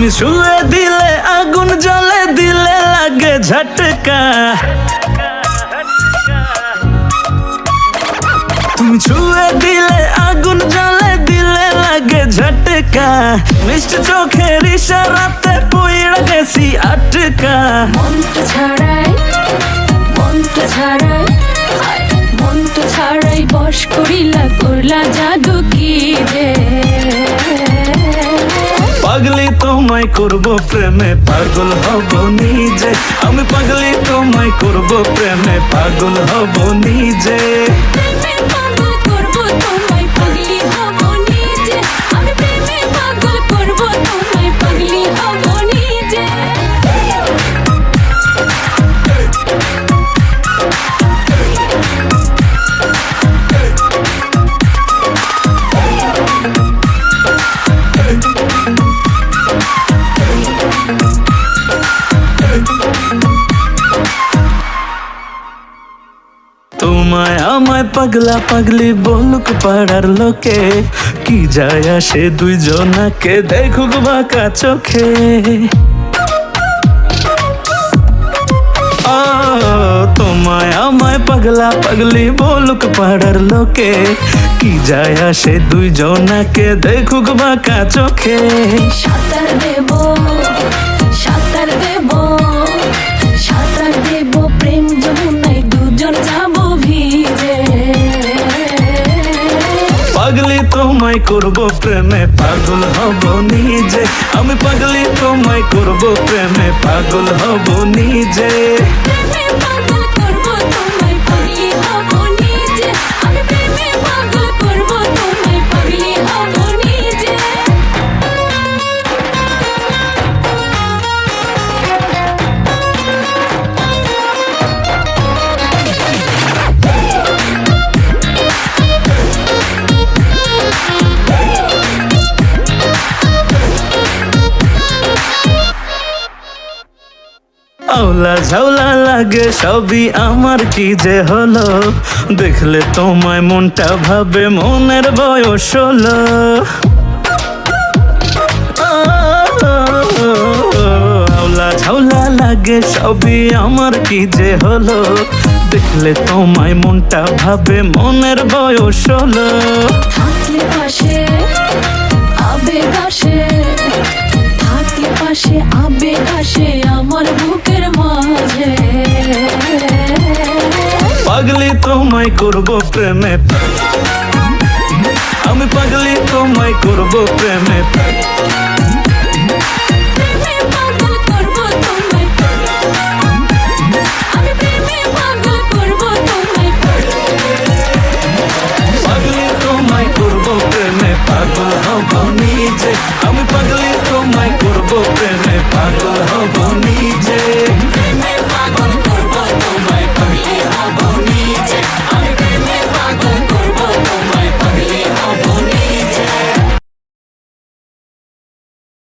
তুমি ছুঁয়ে দিলে আগুন জ্বলে দিলে লাগে ঝটকা, তুমি ছুঁয়ে দিলে আগুন জ্বলে দিলে লাগে ঝটকা, মিষ্টি চোখের ইশারাতে পইড়া গেছি আটকা। মনটা ছাড়াই বশ করিলা করলা জাদু কি রে। পাগলি তোমায় করব প্রেমে পাগল হব নিজে, আমি পাগলি তোমায় করব প্রেমে পাগল হব নিজে। প্রেমে পাগল করবো তোমায় পাগলি হব নিজে, আমি প্রেমে পাগল করবো তোমায় পাগলি হব নিজে। তোমায় আমায় পাগলা পাগলি বলুক পাড়ার লোকে, কি যায় আসে দুইজনাকে দেখুক বাঁকা চোখে। তোমায় আমায় পাগলা পাগলি বলুক পাড়ার লোকে, কি যায় আসে দুইজনাকে দেখুক বাঁকা চোখে। সাঁতার দেব সাঁতার দেব সাঁতার দেব প্রেম যমুনায় দুজন যাবো ভিজে। পাগলি তোমায় করব প্রেমে পাগল হব নিজে, আমি পাগলি তোমায় করব প্রেমে পাগল হব নিজে। প্রেমে পাগল করবো তোমায় পাগলি হব নিজে, আমি প্রেমে পাগল করবো তোমায় পাগলি হব নিজে। আওলা ঝাউলা লাগে সবই আমার কি যে হলো, দেখলে তোমায় মনটা ভাবে মনের বয়স হলো। আওলা ঝাউলা লাগে সবই আমার কি যে হলো, দেখলে তোমায় মনটা ভাবে মনের বয়স হলো। থাকলে পাশে আবেগ আসে, থাকলে পাশে আবেগ আসে আমার বুকের মাঝে। পাগলি তোমায় করব প্রেমে, আমি পাগলি তোমায় করব প্রেমে।